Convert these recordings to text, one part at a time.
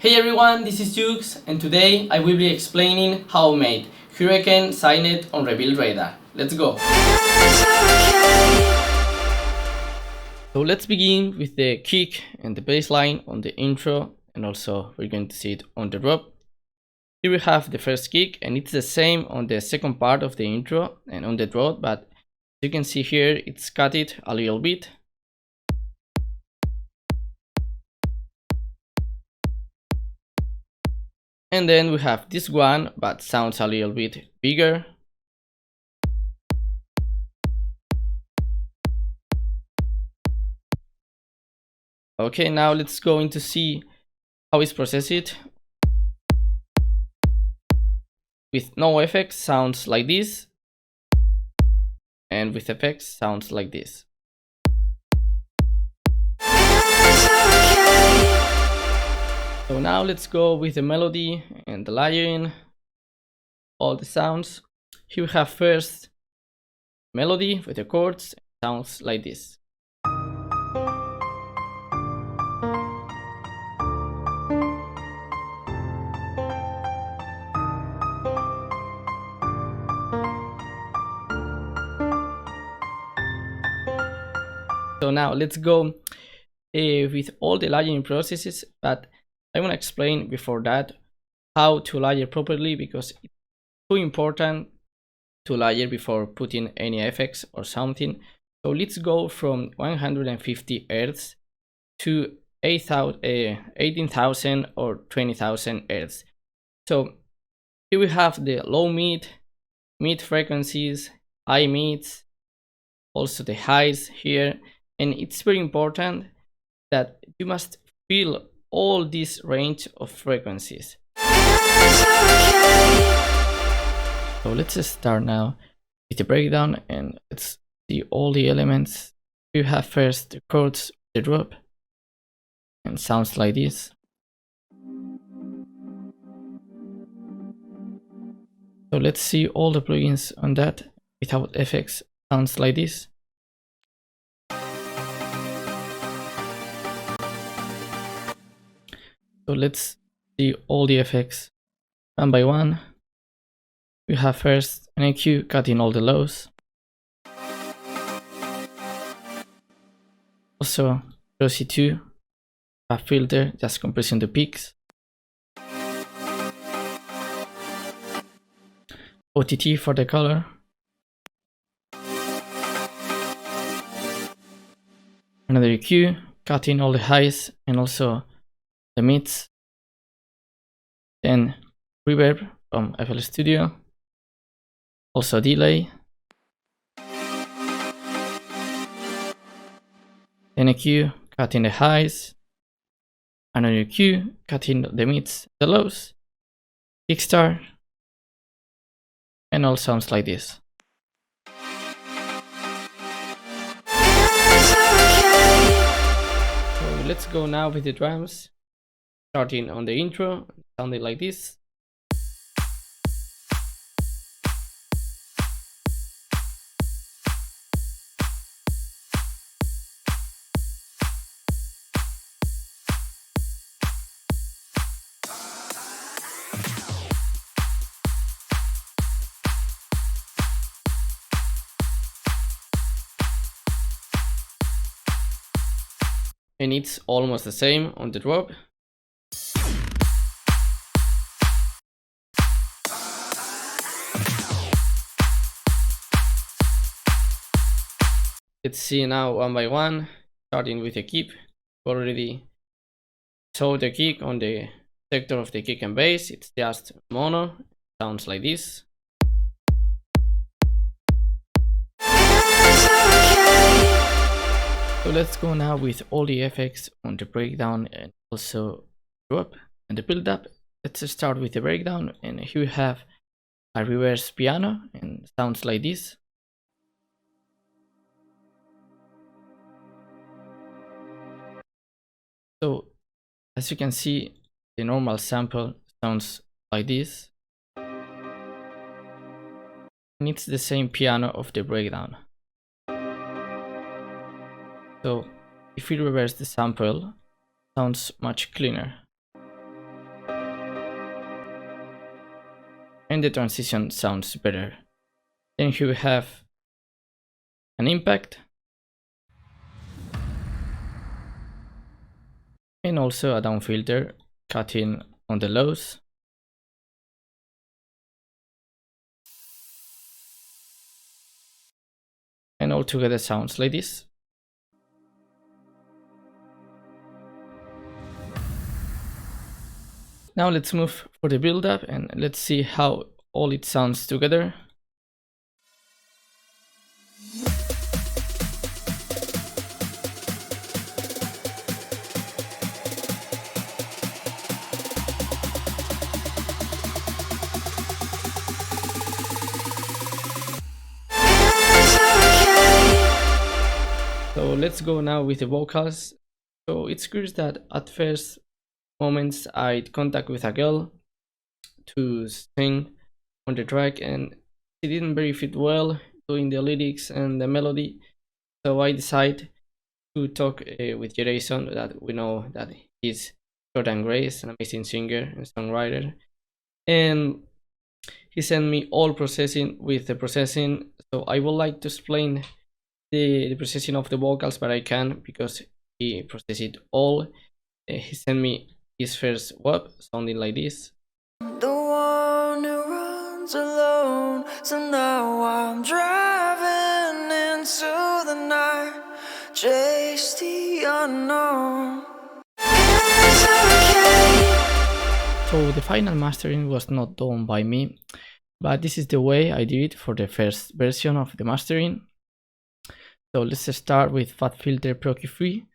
Hey everyone, this is Jukx, and today I will be explaining how I made Hurricane Signet on Reveal Radar. Let's go! So let's begin with the kick and the bass line on the intro, and also we're going to see it on the drop. Here we have the first kick, and it's the same on the second part of the intro and on the drop, but as you can see here, it's cut it a little bit. And then we have this one, but sounds a little bit bigger. Okay, now let's go into see how it's processed. With no effects, sounds like this. And with effects, sounds like this. So now let's go with the melody and the layering, all the sounds. Here we have first melody with the chords, sounds like this. So now let's go with all the layering processes, but I want to explain before that how to layer properly, because it's too important to layer before putting any effects or something. So let's go from 150 Hz to 18,000 or 20,000 Hz. So here we have the low mid frequencies, high mids, also the highs here, and it's very important that you must feel all this range of frequencies. So let's start now with the breakdown, and let's see all the elements. You have first the chords, the drop, and sounds like this. So let's see all the plugins on that without effects, sounds like this. So let's see all the effects one by one. We have first an EQ cutting all the lows. Also Rosy 2, a filter just compressing the peaks. OTT for the color. Another EQ cutting all the highs and also the mids. Then reverb from FL Studio. Also delay. Then EQ cutting the highs. Another EQ cutting the mids, the lows. Kickstart. And all sounds like this. So let's go now with the drums. Starting on the intro, sounding like this. And it's almost the same on the drop. Let's see now one by one, starting with the kick. We already saw the kick on the sector of the kick and bass. It's just mono, sounds like this. So let's go now with all the effects on the breakdown and also drop and the build up. Let's start with the breakdown, and here we have a reverse piano and sounds like this. So as you can see, the normal sample sounds like this, and it's the same piano of the breakdown. So if we reverse the sample, sounds much cleaner. and the transition sounds better. Then here we have an impact and also a down filter, cutting on the lows. And all together sounds like this. Now let's move for the build up and let's see how all it sounds together. So let's go now with the vocals. So it's curious that at first moments I had contact with a girl to sing on the track and it didn't very fit well doing the lyrics and the melody, so I decided to talk with Jetason, that we know that he's Jordan Grace, an amazing singer and songwriter, and he sent me all processing with the processing. So I would like to explain the processing of the vocals, but I can't because he processed it all. He sent me his first WAP sounding like this. The one who runs alone, so now I'm driving into the night, chase the unknown. It's okay. So the final mastering was not done by me, but this is the way I did it for the first version of the mastering. So let's start with Fat Filter Pro Q3,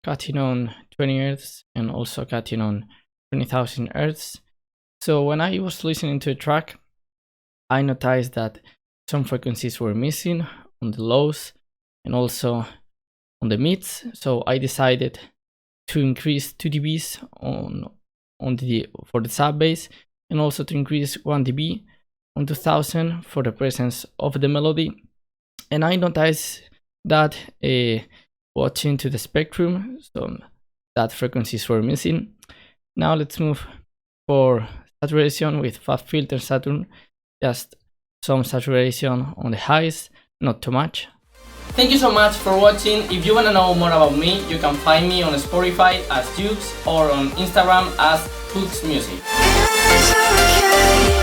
cutting on 20 Hz and also cutting on 20,000 Hz. So when I was listening to the track, I noticed that some frequencies were missing on the lows and also on the mids. So I decided to increase 2 dBs for the sub bass and also to increase 1 dB on 2000 for the presence of the melody. And I noticed that watching to the spectrum, so that frequencies were missing. Now let's move for saturation with Fat Filter Saturn, just some saturation on the highs, not too much. Thank you so much for watching. If you want to know more about me, you can find me on Spotify as Jukx or on Instagram as Jukx Music. It's okay.